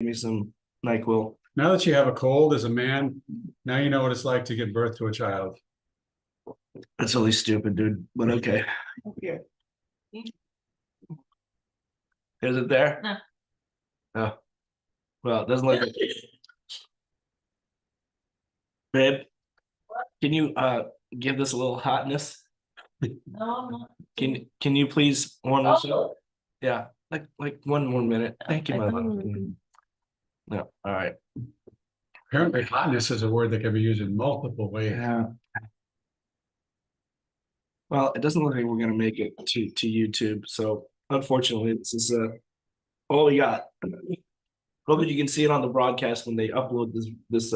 me some NyQuil. Now that you have a cold as a man, now you know what it's like to give birth to a child. That's really stupid, dude. But okay. Here. Is it there? No. Oh. Well, it doesn't look like it. Babe, can you give this a little hotness? No, I'm not. Can you please warm this up? Oh, Yeah, like one more minute. Thank you, I my thought you love. were- Yeah, all right. Apparently hotness is a word that can be used in multiple ways. Yeah. Well, it doesn't look like we're gonna make it to YouTube, so unfortunately, this is all we got. Hopefully, you can see it on the broadcast when they upload this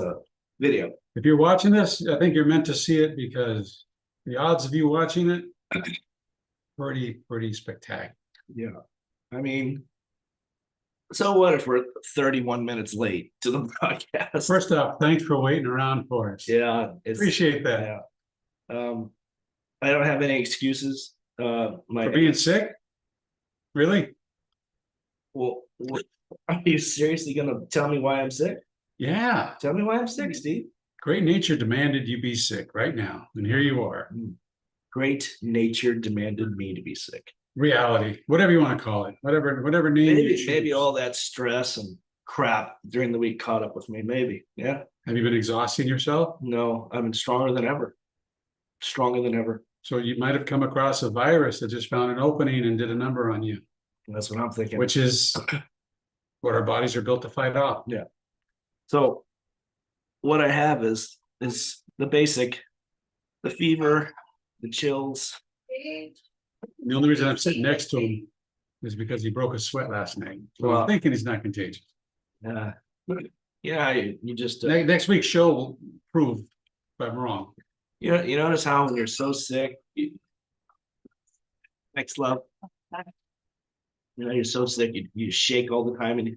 video. If you're watching this, I think you're meant to see it because the odds of you watching it, pretty spectacular. Yeah, I mean, so what if we're 31 minutes late to the broadcast? First off, thanks for waiting around for us. Yeah, Appreciate that. Yeah. I don't have any excuses. For being sick? Really? Well, are you seriously gonna tell me why I'm sick? Yeah. Tell me why I'm sick, Steve. Great nature demanded you be sick right now. And here you are. Great nature demanded me to be sick. Reality, whatever you want to call it, whatever name you choose. Maybe all that stress and crap during the week caught up with me. Maybe. Yeah. Have you been exhausting yourself? No, I've been stronger than ever. Stronger than ever. So you might have come across a virus that just found an opening and did a number on you. That's what I'm thinking. Which is what our bodies are built to fight off. Yeah. So what I have is the basic, the fever, the chills. The only reason I'm sitting next to him is because he broke a sweat last night. So I'm thinking he's not contagious. Yeah, you just next week's show will prove if I'm wrong. You notice how when you're so sick, next love. You're so sick, you shake all the time, and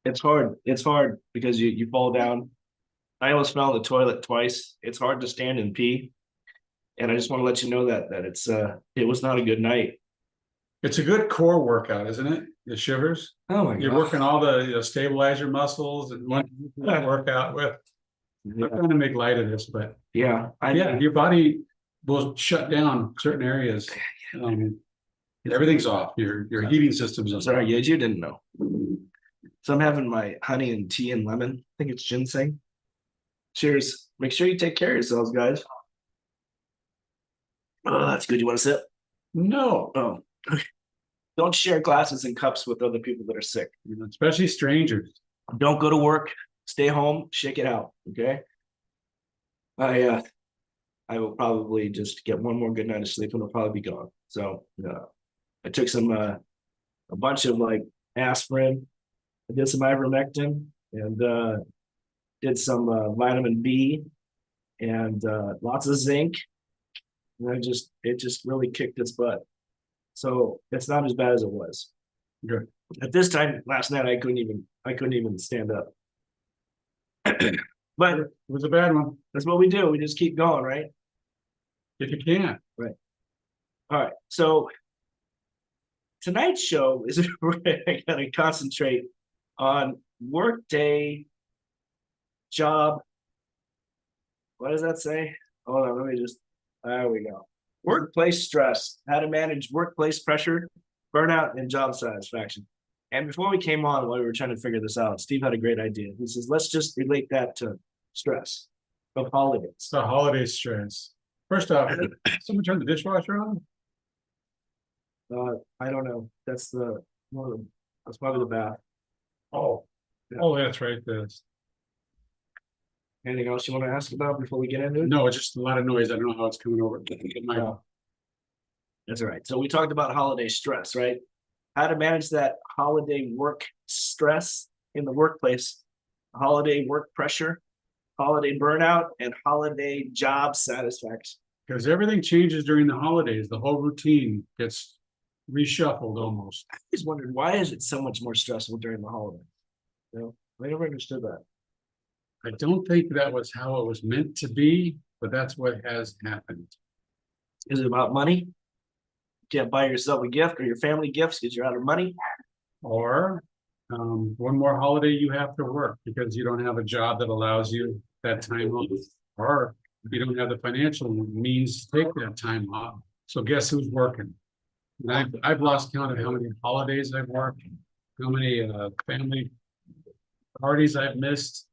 it's hard because you fall down. I almost fell in the toilet twice. It's hard to stand and pee, and I just want to let you know that it was not a good night. It's a good core workout, isn't it? The shivers. Oh my God! You're working all the stabilizer muscles and one workout with. I'm not trying to make light of this, but yeah, your body will shut down certain areas. Everything's off. Your heating system's off. Sorry, you didn't know. So I'm having my honey and tea and lemon. I think it's ginseng. Cheers. Make sure you take care of yourselves, guys. Oh, that's good. You want to sip? No. Oh, don't share glasses and cups with other people that are sick, especially strangers. Don't go to work. Stay home. Shake it out. Okay. I will probably just get one more good night of sleep and I'll probably be gone. So I took a bunch of like aspirin. I did some ivermectin and did some vitamin B and lots of zinc. And it just really kicked its butt. So it's not as bad as it was. Good. At this time last night, I couldn't even stand up. But it was a bad one. That's what we do. We just keep going, right? If you can. Right. All right. So tonight's show is we're going to concentrate on workday job. What does that say? Hold on. There we go. Workplace stress, how to manage workplace pressure, burnout, and job satisfaction. And before we came on, while we were trying to figure this out, Steve had a great idea. He says, let's just relate that to stress of holidays. The holiday stress. First off, someone turn the dishwasher on? I don't know. That's probably the bath. Oh, yeah. Oh, that's right. Anything else you want to ask about before we get into it? No, it's just a lot of noise. I don't know how it's coming over. That's all right. So we talked about holiday stress, right? How to manage that holiday work stress in the workplace, holiday work pressure, holiday burnout, and holiday job satisfaction. Because everything changes during the holidays. The whole routine gets reshuffled almost. I always wondered, why is it so much more stressful during the holidays? I never understood that. I don't think that was how it was meant to be, but that's what has happened. Is it about money? You can't buy yourself a gift or your family gifts because you're out of money. Or one more holiday you have to work because you don't have a job that allows you that time off, or you don't have the financial means to take that time off. So guess who's working? And I've lost count of how many holidays I've worked, how many family parties I've missed,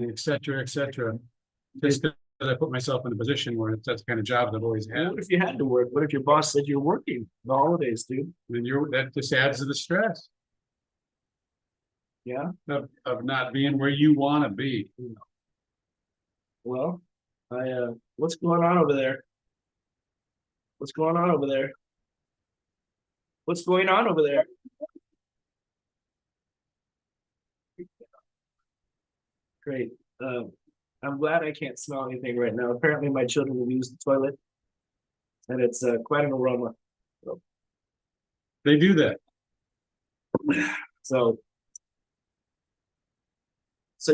et cetera, et cetera. Just because I put myself in a position where that's the kind of job I've always had. What if you had to work? What if your boss said you're working the holidays, dude? And that just adds to the stress Yeah. of not being where you want to be. Well, what's going on over there? What's going on over there? What's going on over there? Great. I'm glad I can't smell anything right now. Apparently, my children will use the toilet, and it's quite an aroma. They do that. So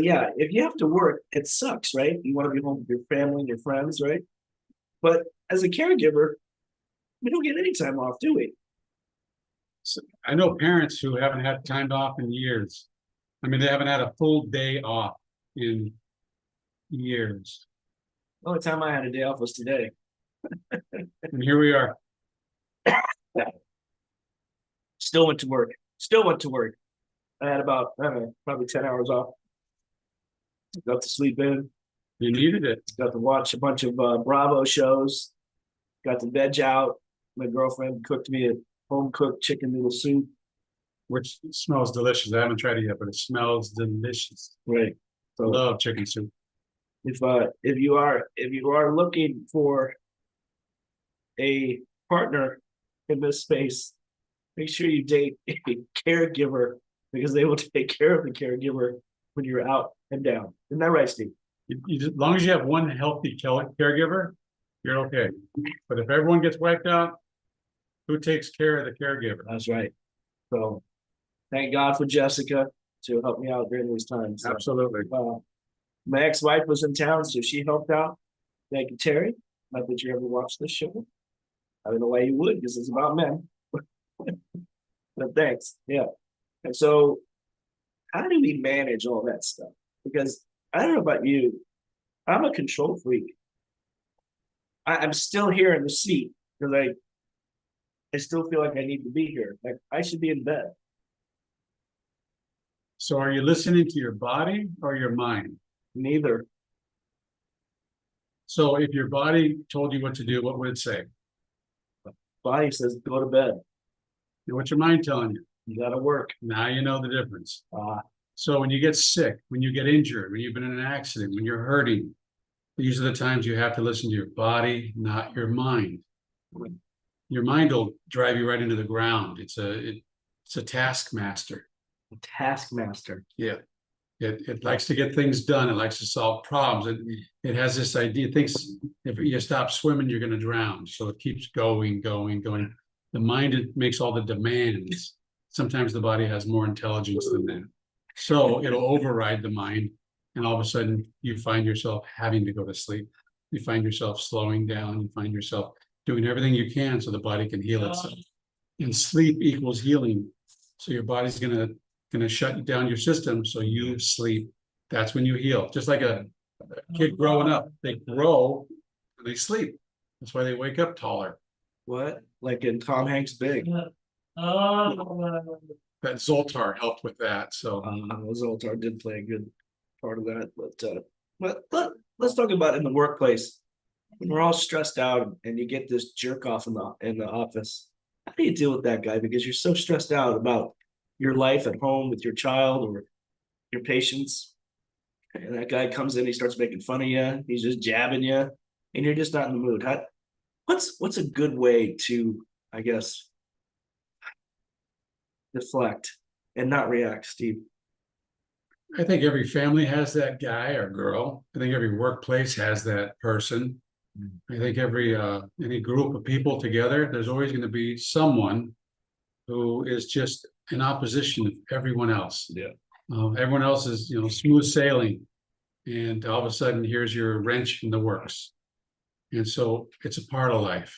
yeah, if you have to work, it sucks, right? You want to be home with your family and your friends, right? But as a caregiver, we don't get any time off, do we? So I know parents who haven't had time off in years. I mean, they haven't had a full day off in years. The only time I had a day off was today. And here we are. Still went to work. Still went to work. I had about, I don't know, probably 10 hours off. Got to sleep in. You needed it. Got to watch a bunch of Bravo shows. Got to veg out. My girlfriend cooked me a home cooked chicken noodle soup. Which smells delicious. I haven't tried it yet, but it smells delicious. Right. I So love chicken soup. if you are looking for a partner in this space, make sure you date a caregiver because they will take care of the caregiver when you're out and down. Isn't that right, Steve? As long as you have one healthy caregiver, you're okay. But if everyone gets wiped out, who takes care of the caregiver? That's right. So thank God for Jessica to help me out during these times. So, Absolutely. my ex-wife was in town, so she helped out. Thank you, Terry. Not that you ever watched this show. I don't know why you would, because it's about men. But thanks. Yeah. And so how do we manage all that stuff? Because I don't know about you, I'm a control freak. I'm still here in the seat because I still feel like I need to be here. Like I should be in bed. So are you listening to your body or your mind? Neither. So if your body told you what to do, what would it say? Body says go to bed. And what's your mind telling you? You gotta work. Now you know the difference. Uh, So when you get sick, when you get injured, when you've been in an accident, when you're hurting, these are the times you have to listen to your body, not your mind. Your mind will drive you right into the ground. It's a taskmaster. taskmaster. Yeah. It likes to get things done. It likes to solve problems. It has this idea. It thinks if you stop swimming, you're going to drown. So it keeps going. The mind makes all the demands. Sometimes the body has more intelligence than that. So it'll override the mind. And all of a sudden you find yourself having to go to sleep. You find yourself slowing down. You find yourself doing everything you can so the body can heal itself. And sleep equals healing. So your body's gonna shut down your system so you sleep. That's when you heal. Just like a kid growing up, they grow and they sleep. That's why they wake up taller. What? Like in Tom Hanks' Big. That Zoltar helped with that. So Zoltar did play a good part of that, but let's talk about in the workplace. When we're all stressed out and you get this jerk off in the office, how do you deal with that guy? Because you're so stressed out about your life at home with your child or your patients. And that guy comes in, he starts making fun of you, he's just jabbing you, and you're just not in the mood. What's a good way to, I guess, deflect and not react, Steve? I think every family has that guy or girl. I think every workplace has that person. I think any group of people together, there's always going to be someone who is just in opposition of everyone else. Yeah. Everyone else is, smooth sailing, and all of a sudden here's your wrench in the works. And so it's a part of life,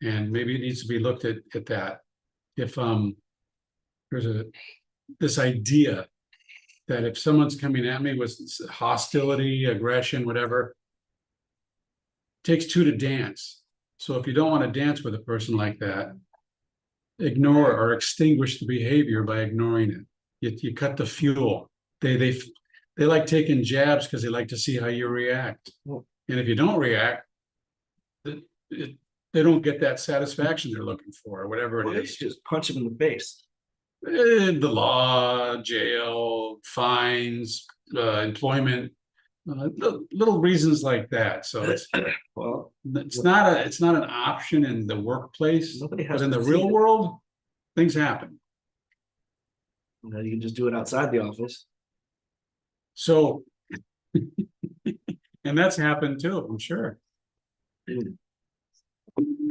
and maybe it needs to be looked at that. If this idea that if someone's coming at me with hostility, aggression, whatever, it takes two to dance. So if you don't want to dance with a person like that, ignore or extinguish the behavior by ignoring it. You cut the fuel. They like taking jabs because they like to see how you react. And if you don't react, they don't get that satisfaction they're looking for, or whatever it Well, they is. should just punch him in the face. The law, jail, fines, employment, little reasons like that. So Well, it's not an option in the workplace, nobody has but in to the see real it. world, things happen. You know, you can just do it outside the office. So, and that's happened too, I'm sure.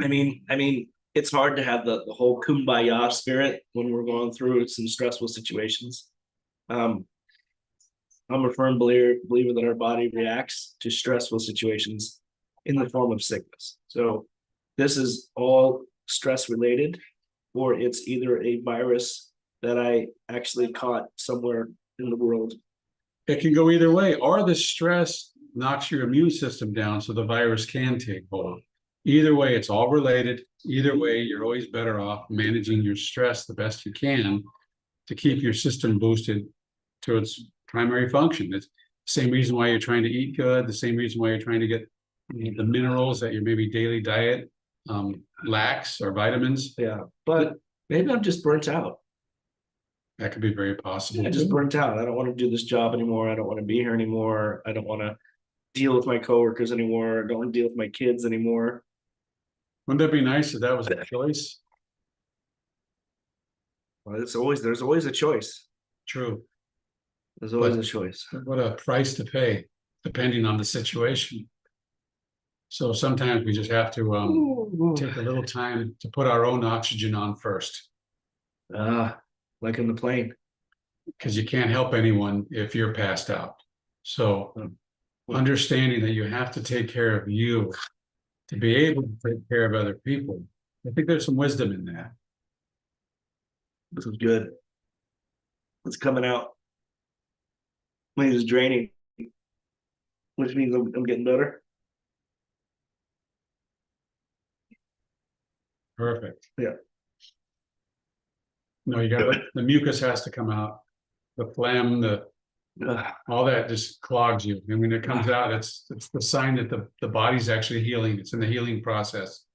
I mean, it's hard to have the whole kumbaya spirit when we're going through some stressful situations. I'm a firm believer that our body reacts to stressful situations in the form of sickness. So this is all stress related, or it's either a virus that I actually caught somewhere in the world. It can go either way, or the stress knocks your immune system down so the virus can take hold. Either way, it's all related. Either way, you're always better off managing your stress the best you can to keep your system boosted to its primary function. It's the same reason why you're trying to eat good, the same reason why you're trying to get the minerals that your maybe daily diet lacks, or vitamins. Yeah, but maybe I'm just burnt out. That could be very possible. I just burnt out. I don't want to do this job anymore. I don't want to be here anymore. I don't want to deal with my coworkers anymore. I don't want to deal with my kids anymore. Wouldn't that be nice if that was a choice? Well, there's always a choice. True. There's always But- a choice. What a price to pay, depending on the situation. So sometimes we just have to take a little time to put our own oxygen on first, Like in the plane. because you can't help anyone if you're passed out. So understanding that you have to take care of you to be able to take care of other people. I think there's some wisdom in that. This is good. It's coming out. I mean, it's draining, which means I'm getting better. Perfect. Yeah. No, you got the mucus has to come out. The phlegm, all that just clogs you. And when it comes out, it's the sign that the body's actually healing. It's in the healing process.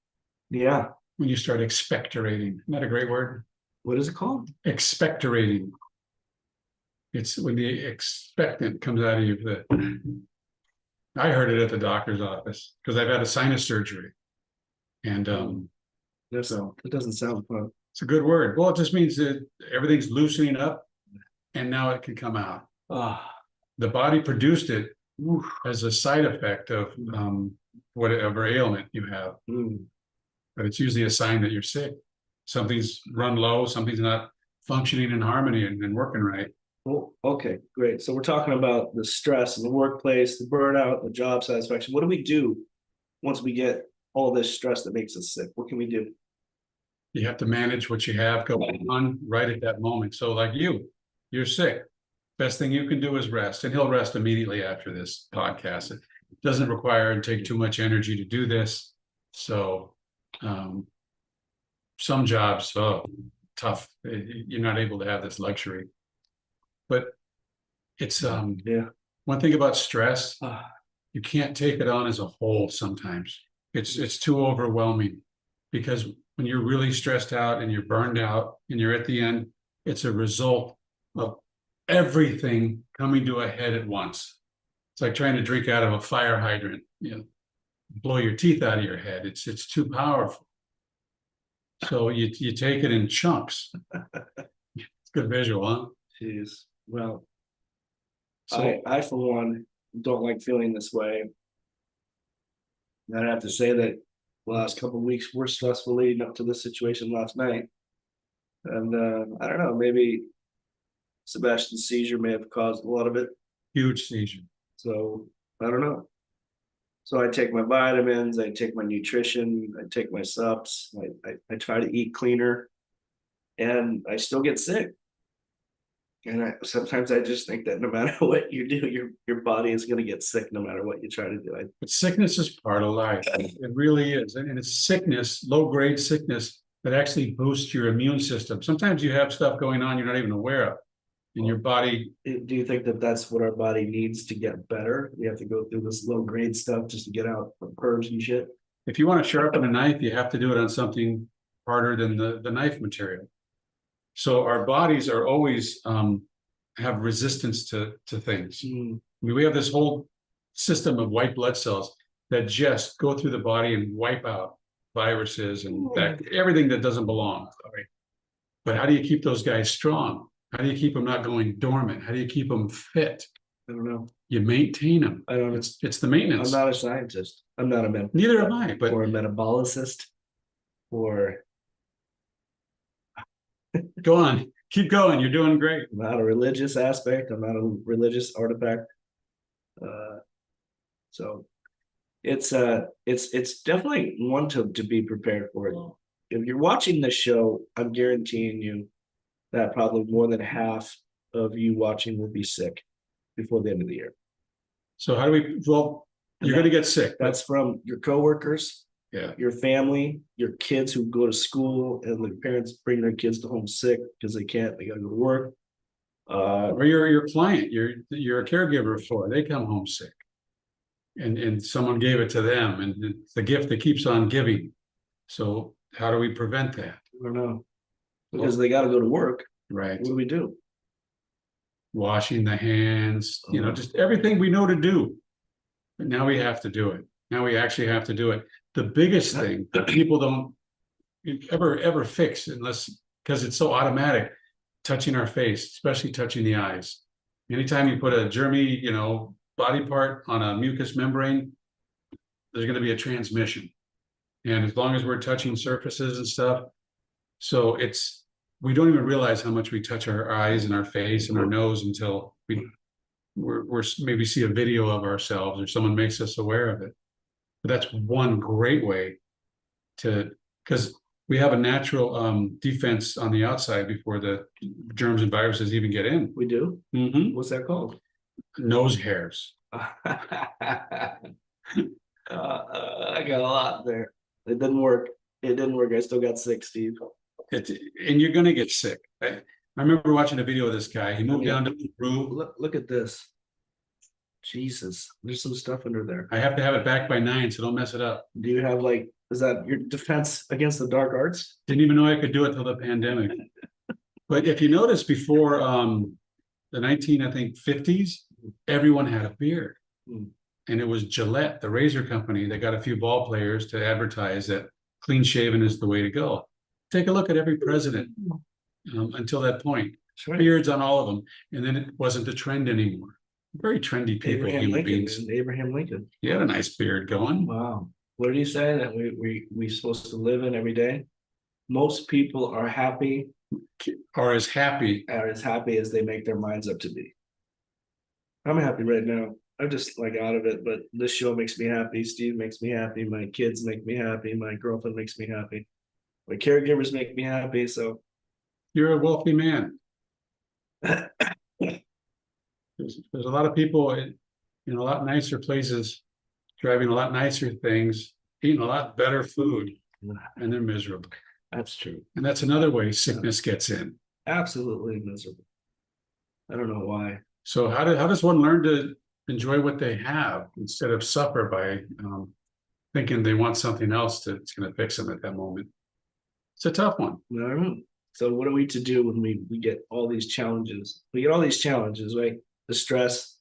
Yeah. When you start expectorating. Isn't that a great word? What is it called? Expectorating. It's when the expectant comes out of you. I heard it at the doctor's office because I've had a sinus surgery. And So it doesn't sound fun. it's a good word. Well, it just means that everything's loosening up and now it can come out. The body produced it as a side effect of whatever ailment you have. But it's usually a sign that you're sick. Something's run low, something's not functioning in harmony and working right. Well, okay, great. So we're talking about the stress in the workplace, the burnout, the job satisfaction. What do we do once we get all this stress that makes us sick? What can we do? You have to manage what you have going on right at that moment. So like you're sick. Best thing you can do is rest, and he'll rest immediately after this podcast. It doesn't require and take too much energy to do this. So some jobs, tough. You're not able to have this luxury. But it's one thing about stress, you can't take it on as a whole sometimes. It's too overwhelming, because when you're really stressed out and you're burned out and you're at the end, it's a result of everything coming to a head at once. It's like trying to drink out of a fire hydrant, blow your teeth out of your head. It's too powerful. So you take it in chunks. It's a good visual, huh? Jeez. Well, So I for one don't like feeling this way. And I have to say that the last couple of weeks were stressful leading up to this situation last night. And I don't know, maybe Sebastian's seizure may have caused a lot of it. huge seizure. So I don't know. So I take my vitamins, I take my nutrition, I take my subs, I try to eat cleaner, and I still get sick. And sometimes I just think that no matter what you do, your body is gonna get sick no matter what you try to do. But sickness is part of life. It really is. And it's sickness, low-grade sickness, that actually boosts your immune system. Sometimes you have stuff going on you're not even aware of in your body. Do you think that that's what our body needs to get better? We have to go through this low grade stuff just to get out the curves and shit. If you want to sharpen a knife, you have to do it on something harder than the knife material. So our bodies are always have resistance to things. I mean, we have this whole system of white blood cells that just go through the body and wipe out viruses and everything that doesn't belong. But how do you keep those guys strong? How do you keep them not going dormant? How do you keep them fit? I don't know. You maintain them. I don't know. It's the maintenance. I'm not a scientist. I'm not a Neither am I, but or a metabolicist or go on, keep going. You're doing great. I'm not a religious aspect. I'm not a religious artifact. So it's definitely one to be prepared for it. If you're watching this show, I'm guaranteeing you that probably more than half of you watching will be sick before the end of the year. So how do we, well, you're going to get sick. That's from your coworkers, Yeah. your family, your kids who go to school and the parents bring their kids to home sick because they can't, they gotta go to work. Or your client, you're a caregiver for, they come home sick. And someone gave it to them, and it's the gift that keeps on giving. So how do we prevent that? I don't know. Because they gotta go to work. Right. What do we do? Washing the hands, just everything we know to do. But now we have to do it. Now we actually have to do it. The biggest thing that people don't ever fix unless, because it's so automatic, touching our face, especially touching the eyes. Anytime you put a germy, body part on a mucous membrane, there's going to be a transmission. And as long as we're touching surfaces and stuff, so we don't even realize how much we touch our eyes and our face and our nose until we're maybe see a video of ourselves or someone makes us aware of it. But that's one great way because we have a natural defense on the outside before the germs and viruses even get in. We do? Mm-hmm. What's that called? Nose hairs. I got a lot there. It didn't work. I still got sick, Steve. And you're gonna get sick. I remember watching a video of this guy. He moved down to Peru. Look at this. Jesus, there's some stuff under there. I have to have it back by 9, so don't mess it up. Do you have is that your defense against the dark arts? Didn't even know I could do it till the pandemic. But if you notice, before the 50s, everyone had a beard. And it was Gillette, the razor company, that got a few ball players to advertise that clean shaven is the way to go. Take a look at every president until that point. Right. Beards on all of them. And then it wasn't the trend anymore. Very trendy people, human beings. Abraham Lincoln. He had a nice beard going. Wow. What did he say that we supposed to live in every day? Most people are happy. Are as happy as they make their minds up to be. I'm happy right now. I'm just out of it, but this show makes me happy. Steve makes me happy. My kids make me happy. My girlfriend makes me happy. My caregivers make me happy. So you're a wealthy man. There's a lot of people in a lot nicer places, driving a lot nicer things, eating a lot better food, and they're miserable. That's true. And that's another way sickness gets in. Absolutely miserable. I don't know why. So how does one learn to enjoy what they have instead of suffer by thinking they want something else that's going to fix them at that moment? It's a tough one. I don't know. So what are we to do when we get all these challenges? We get all these challenges, right? The stress,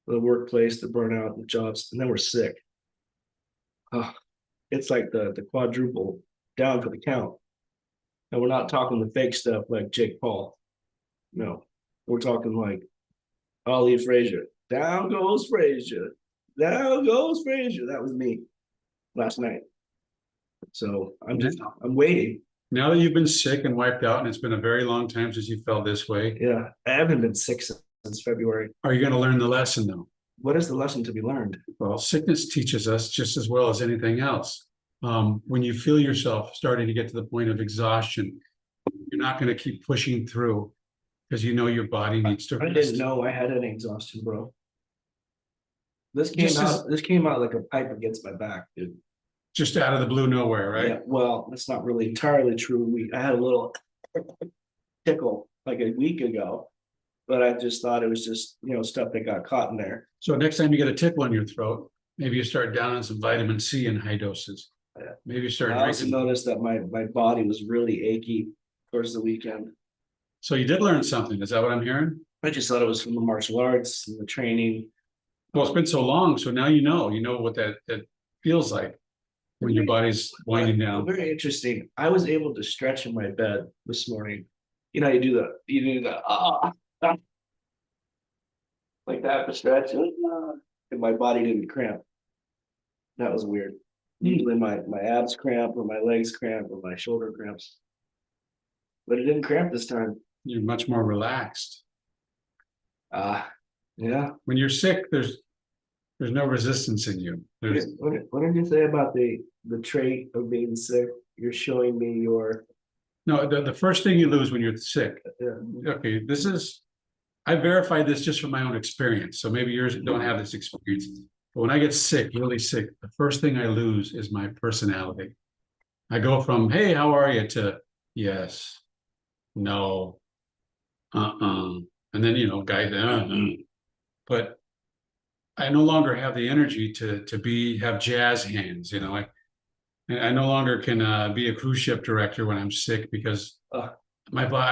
the workplace, the burnout, the jobs, and then we're sick. It's like the quadruple down for the count. And we're not talking the fake stuff like Jake Paul. No, we're talking like Ali Frazier. Down goes Frazier. Down goes Frazier. That was me last night. So I'm waiting. Now that you've been sick and wiped out, and it's been a very long time since you felt this way. Yeah, I haven't been sick since February. Are you going to learn the lesson though? What is the lesson to be learned? Well, sickness teaches us just as well as anything else. When you feel yourself starting to get to the point of exhaustion, you're not going to keep pushing through. because you know your body needs to I rest. didn't know I had any exhaustion, bro. This came Just as- out. This came out like a pipe against my back, dude. Just out of the blue nowhere, right? Yeah, well, that's not really entirely true. I had a little tickle like a week ago, but I just thought it was just, stuff that got caught in there. So next time you get a tickle in your throat, maybe you start down on some vitamin C in high doses. Yeah. Maybe you start I also drinking. noticed that my body was really achy towards the weekend. So you did learn something. Is that what I'm hearing? I just thought it was from the martial arts and the training. Well, it's been so long, so now you know what that feels like when your body's winding down. Very interesting. I was able to stretch in my bed this morning. You do the like that for stretch, and my body didn't cramp. That was weird. Usually my abs cramp or my legs cramp or my shoulder cramps, but it didn't cramp this time. You're much more relaxed. Yeah. When you're sick, there's no resistance in you. There's What did you say about the trait of being sick? You're showing me your. no, the first thing you lose when you're sick. Okay, I verified this just from my own experience. So maybe yours don't have this experience. But when I get sick, really sick, the first thing I lose is my personality. I go from, hey, how are you, to yes, no, and then guys, but I no longer have the energy to have jazz hands. I no longer can be a cruise ship director when I'm sick because I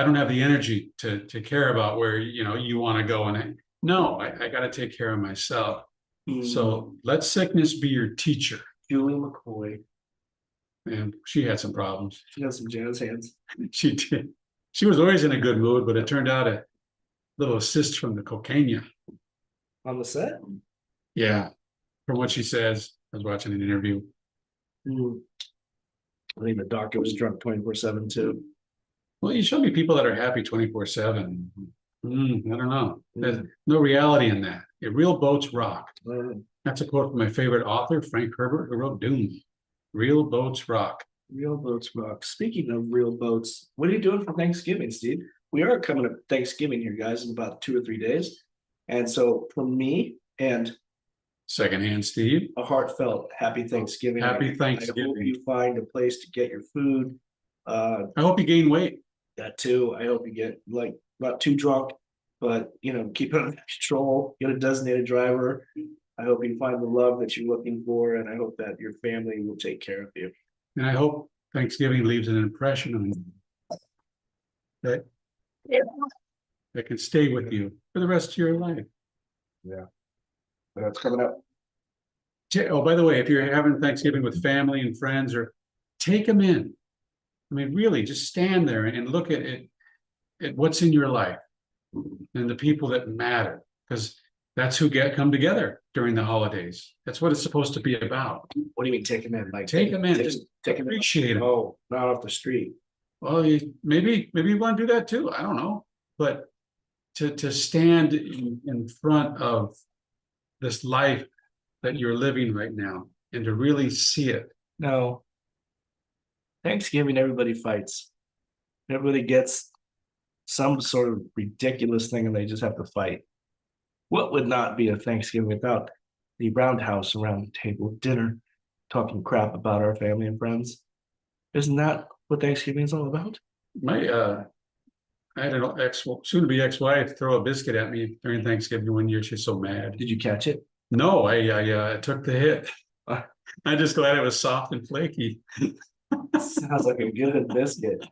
don't have the energy to care about where you want to go, and I got to take care of myself. So let sickness be your teacher. Julie McCoy. And she had some problems. She has some jazz hands. She did. She was always in a good mood, but it turned out a little assist from the cocaine. On the set? Yeah. From what she says, I was watching an interview. I think the doctor was drunk 24/7 too. Well, you show me people that are happy 24/7. I don't know. There's no reality in that. Real boats rock. That's a quote from my favorite author, Frank Herbert, who wrote Dune. Real boats rock. Real boats rock. Speaking of real boats, what are you doing for Thanksgiving, Steve? We are coming up Thanksgiving here, guys, in about 2 or 3 days. And so for me and Secondhand Steve, a heartfelt happy Thanksgiving. Happy I Thanksgiving. hope you find a place to get your food. I hope you gain weight. That too. I hope you get not too drunk, but keep it under control. Get a designated driver. I hope you find the love that you're looking for, and I hope that your family will take care of you. And I hope Thanksgiving leaves an impression on you that can stay with you for the rest of your life. Yeah. That's coming up. Oh, by the way, if you're having Thanksgiving with family and friends, or take them in. I mean, really, just stand there and look at it, at what's in your life and the people that matter, because that's who come together during the holidays. That's what it's supposed to be about. What do you mean take them in? Like Take them in, just take them appreciate them. Oh, not off the street. Well, maybe you want to do that too. I don't know, but to stand in front of this life that you're living right now and to really see it. No. Thanksgiving, everybody fights. Everybody gets some sort of ridiculous thing and they just have to fight. What would not be a Thanksgiving without the roundhouse around the table, dinner, talking crap about our family and friends? Isn't that what Thanksgiving is all about? I had an soon-to-be ex-wife throw a biscuit at me during Thanksgiving one year. She's so mad. Did you catch it? No, I took the hit. I'm just glad it was soft and flaky. Sounds like a good biscuit.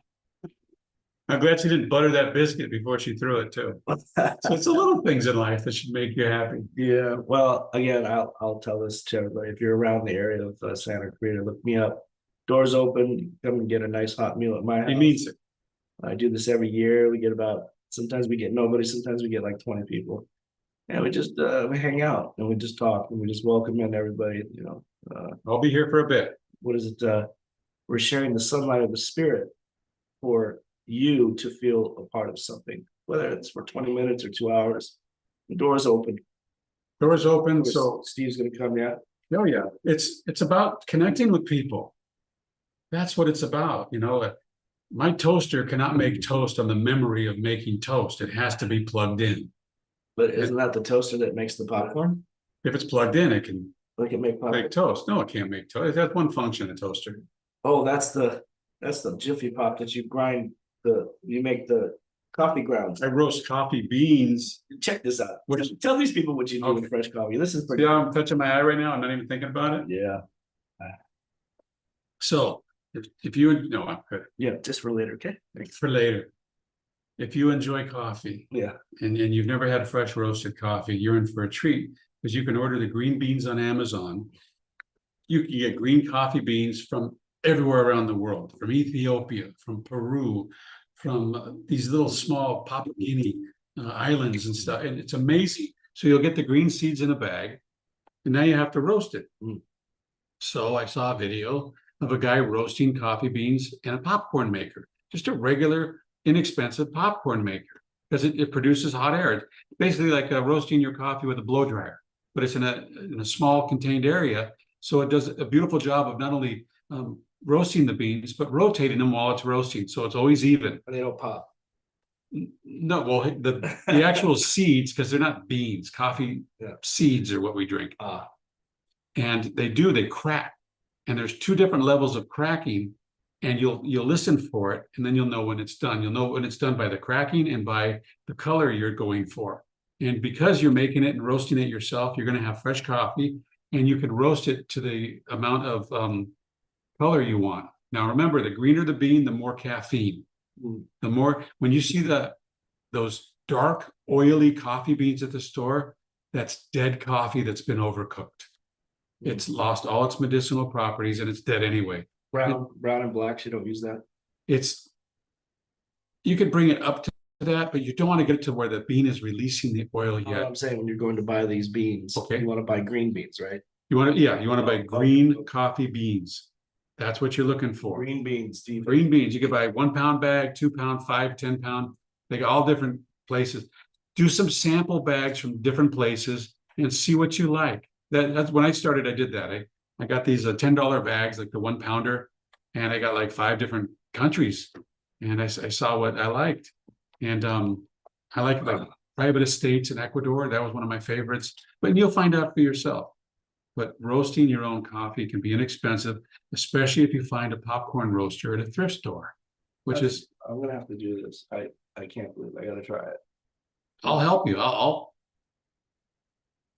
I'm glad she didn't butter that biscuit before she threw it too. So it's the little things in life that should make you happy. Yeah. Well, again, I'll tell this to everybody. If you're around the area of Santa Clarita, look me up. Doors open. Come and get a nice hot meal at my house. He means it. I do this every year. We get sometimes we get nobody, sometimes we get like 20 people. And we just we hang out and we just talk and we just welcome in everybody, I'll be here for a bit. What is it? We're sharing the sunlight of the spirit for you to feel a part of something, whether it's for 20 minutes or 2 hours. The door's open. Doors open, so Steve's gonna come yet. oh yeah, it's about connecting with people. That's what it's about, My toaster cannot make toast on the memory of making toast. It has to be plugged in. But isn't that the toaster that makes the popcorn? If it's plugged in, it can Like it make popcorn? make toast. No, it can't make toast. It has one function, a toaster. Oh, that's the Jiffy Pop that you grind you make the coffee grounds. I roast coffee beans. Check this out. What- Tell these people what you do Okay. with fresh coffee. This is pretty. See how I'm touching my eye right now? I'm not even thinking about it. Yeah. So if you, no, I'm good. Yeah, just for later, okay? For later. If you enjoy coffee Yeah. and you've never had fresh roasted coffee, you're in for a treat because you can order the green beans on Amazon. You can get green coffee beans from everywhere around the world, from Ethiopia, from Peru, from these little small Papua Guinea islands and stuff. And it's amazing. So you'll get the green seeds in a bag and now you have to roast it. Mm. So I saw a video of a guy roasting coffee beans in a popcorn maker, just a regular, inexpensive popcorn maker, because it produces hot air. It's basically like roasting your coffee with a blow dryer, but it's in a small contained area. So it does a beautiful job of not only roasting the beans, but rotating them while it's roasting. So it's always even. And they don't pop. No, well, the actual seeds, because they're not beans, coffee seeds are what we drink. And they crack. And there's two different levels of cracking, and you'll listen for it, and then you'll know when it's done. You'll know when it's done by the cracking and by the color you're going for. And because you're making it and roasting it yourself, you're going to have fresh coffee, and you can roast it to the amount of color you want. Now, remember, the greener the bean, the more caffeine. The more, when you see those dark, oily coffee beans at the store, that's dead coffee that's been overcooked. It's lost all its medicinal properties and it's dead anyway. Brown and blacks, you don't use that? You could bring it up to that, but you don't want to get it to where the bean is releasing the oil yet. I'm saying when you're going to buy these beans, Okay. You want to buy green beans, right? You want to buy green coffee beans. That's what you're looking for. Green beans, Steve. Green beans. You could buy 1 pound bag, 2 pound, 5, 10 pound. They got all different places. Do some sample bags from different places and see what you like. That's when I started. I did that. I got these $10 bags, like the 1 pounder, and I got like 5 different countries, and I saw what I liked, and I like private estates in Ecuador. That was one of my favorites. But you'll find out for yourself. But roasting your own coffee can be inexpensive, especially if you find a popcorn roaster at a thrift store, which is. I'm gonna have to do this. I can't believe I gotta try it. I'll help you.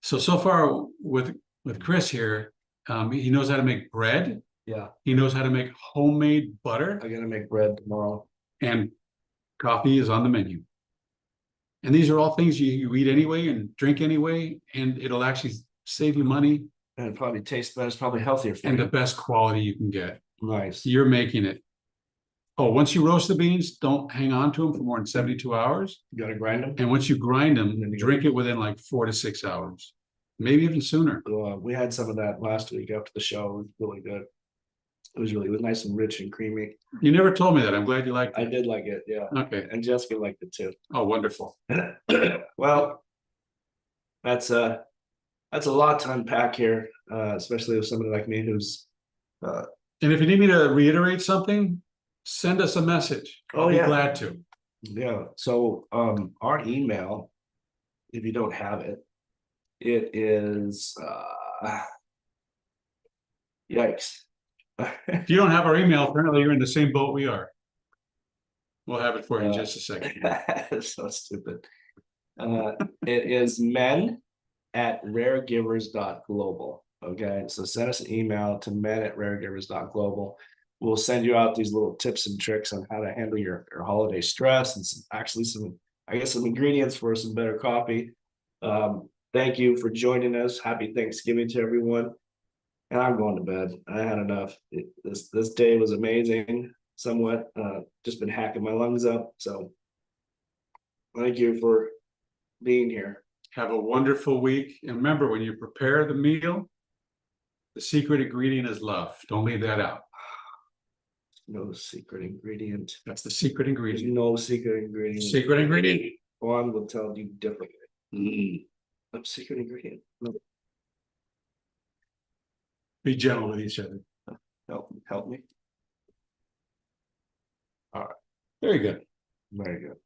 So far with Chris here, he knows how to make bread. Yeah, He knows how to make homemade butter, I gotta make bread tomorrow. and coffee is on the menu. And these are all things you eat anyway and drink anyway, and it'll actually save you money And it probably tastes better. It's probably healthier for and the you. best quality you can get. Nice. You're making it. Oh, once you roast the beans, don't hang on to them for more than 72 hours. You gotta grind them. And once you grind them, And then you drink it within like 4 to 6 hours, maybe even sooner. We had some of that last week after the show. It was really good. It was nice and rich and creamy. You never told me that. I'm glad you liked I it. did like it, yeah. Okay. And Jessica liked it too. Oh, wonderful. Well, that's a lot to unpack here, especially with somebody like me who's And if you need me to reiterate something, send us a message. I'll be glad to. yeah. So our email, if you don't have it, it is yikes. If you don't have our email, apparently you're in the same boat we are. We'll have it for you in just a second. So stupid. It is men@raregivers.global. Okay, so send us an email to men@raregivers.global. We'll send you out these little tips and tricks on how to handle your holiday stress and some ingredients for some better coffee. Thank you for joining us. Happy Thanksgiving to everyone. And I'm going to bed. I had enough. This day was amazing. Somewhat just been hacking my lungs up. So thank you for being here. Have a wonderful week. And remember, when you prepare the meal, the secret ingredient is love. Don't leave that out. No secret ingredient. That's the secret There's ingredient. no secret ingredient. Secret ingredient. Juan will tell you differently. No secret ingredient. No. Be gentle with each other. Help me. Very good. Very good.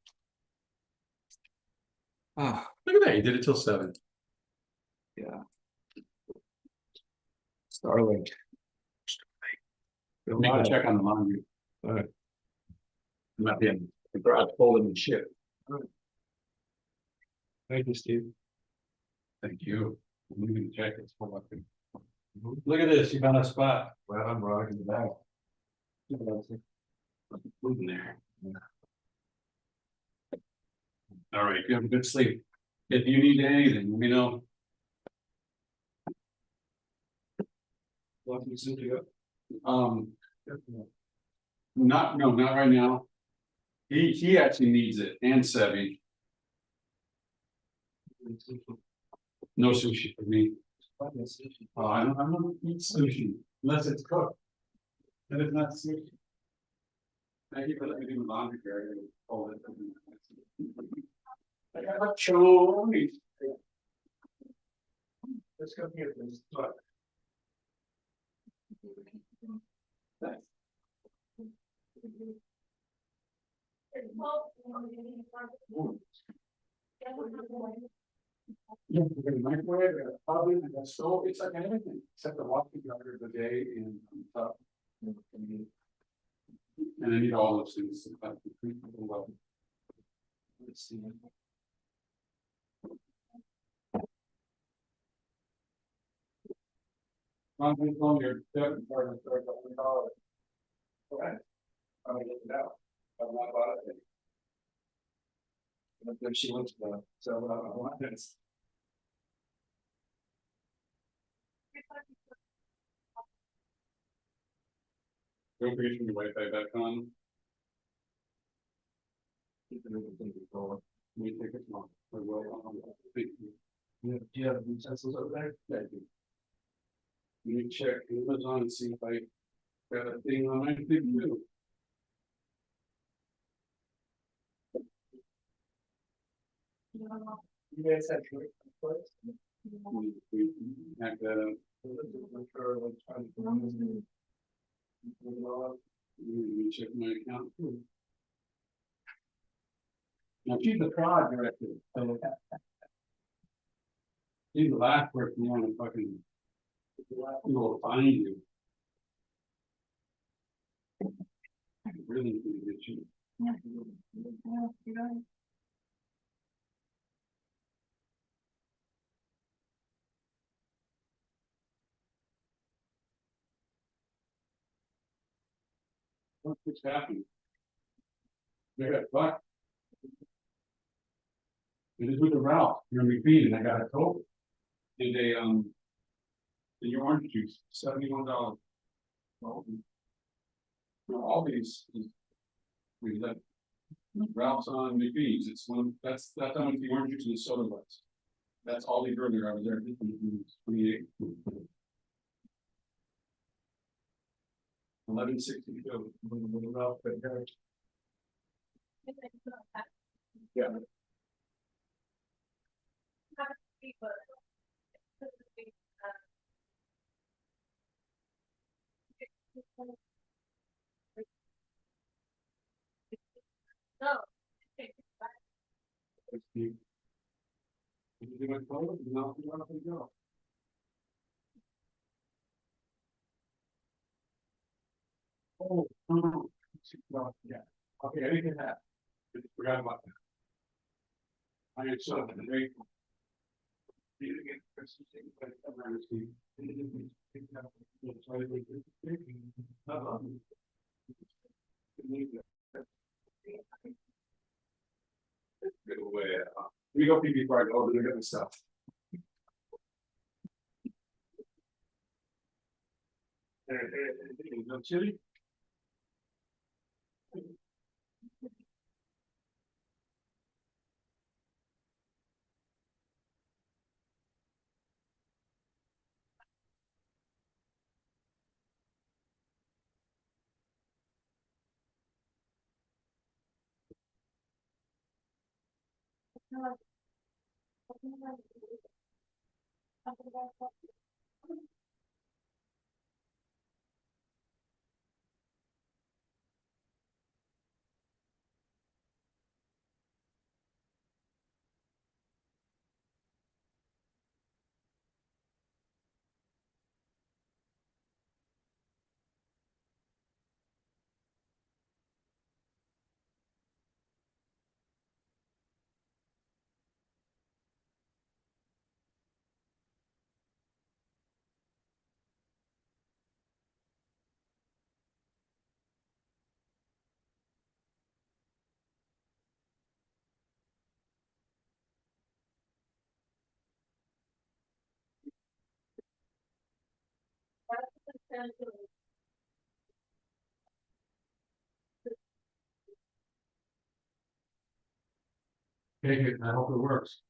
Ah, look at that, you did it till 7. Yeah. Starlink. Make a check on the laundry. Alright. I'm at the end, the garage folding and shit. Thank you, Steve. Thank you. I'm gonna check it. Look at this, you found a spot. Well, I'm rocking the back. Moving there. All right, you have a good sleep. If you need anything, let me know. Welcome to you. Not right now. He actually needs it, and Sevi. No sushi for me. Oh, I don't eat sushi unless it's cooked. And it's not sushi. Thank you for letting me do laundry care. I got a choice. Let's go get this. Thanks. Yeah, we got a microwave, we got a oven, we got a stove, it's like anything, except the washing under the day and stuff. And I need all those things. Let's see. On his phone, your debit card is $30. Okay. I'm gonna get it out. I've not bought it. And then she went to the, so I want this. Don't forget your Wi-Fi back on. We take it off. Thank you. Do you have utensils over there? Thank you. Let me check Amazon and see if I got a thing on my thing too. You guys have to. We have that. Let me check my account too. Now she's the fraud director. She's the last person you want to fucking. Who will find you. I really need to get you. What's happening? They got fucked. It is with the Ralph, you're gonna be feeding, I got a cold. And they, and your orange juice, $71. Well, all these. We let. Ralph's on McPee's, it's one, that's how much the orange juice and the soda was. That's all they earlier, I was there, 28. 1162. Yeah. No. Did you do my phone? No, you want to go. Oh, no. Well, yeah. Okay, I didn't have. Forgot about that. I am so grateful. Get away. We go PB Park, oh, they're getting stuff. No chili? Take it, I hope it works.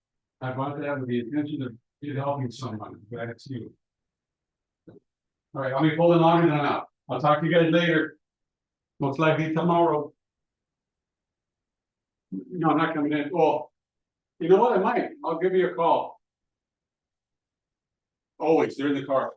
I bought that with the intention of it helping someone, glad it's you. All right, I'll be pulling laundry done out. I'll talk to you guys later. Most likely tomorrow. No, I'm not coming in. Well, you know what? I might. I'll give you a call. Always, they're in the car.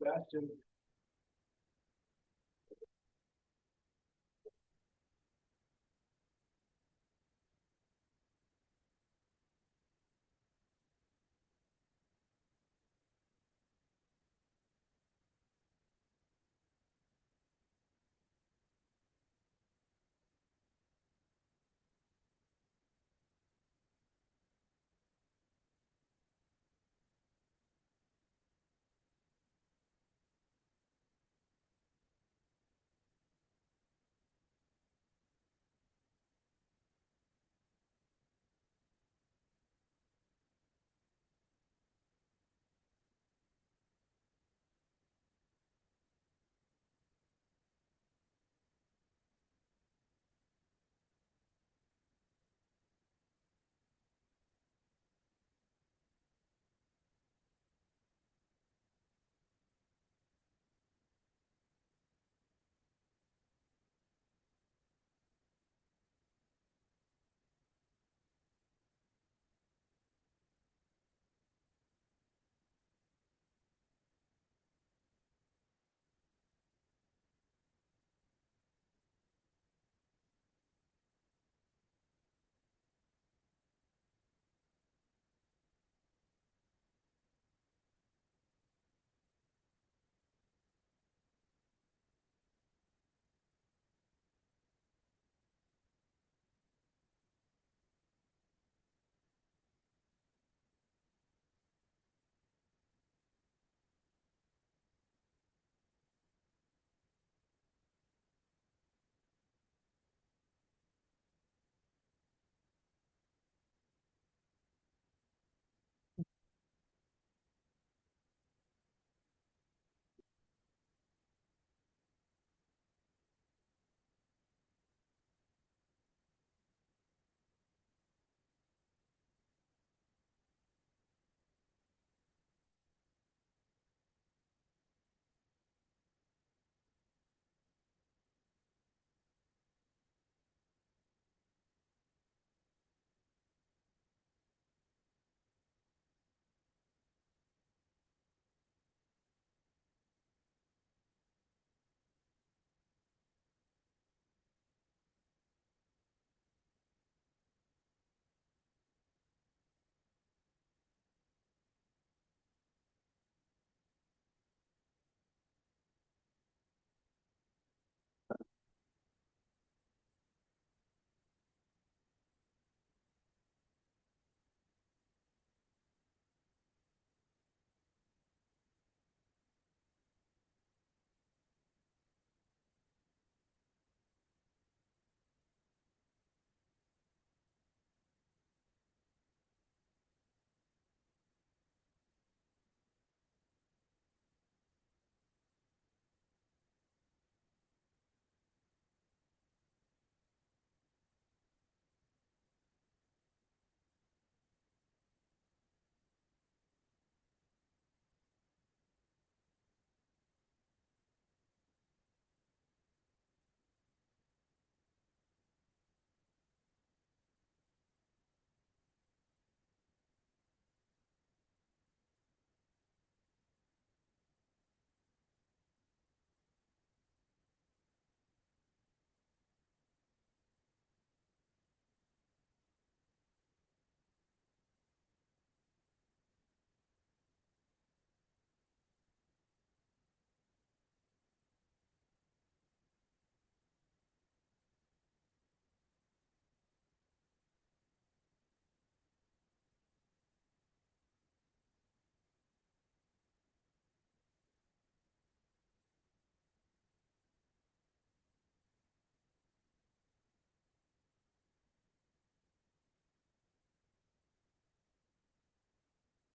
Sebastian.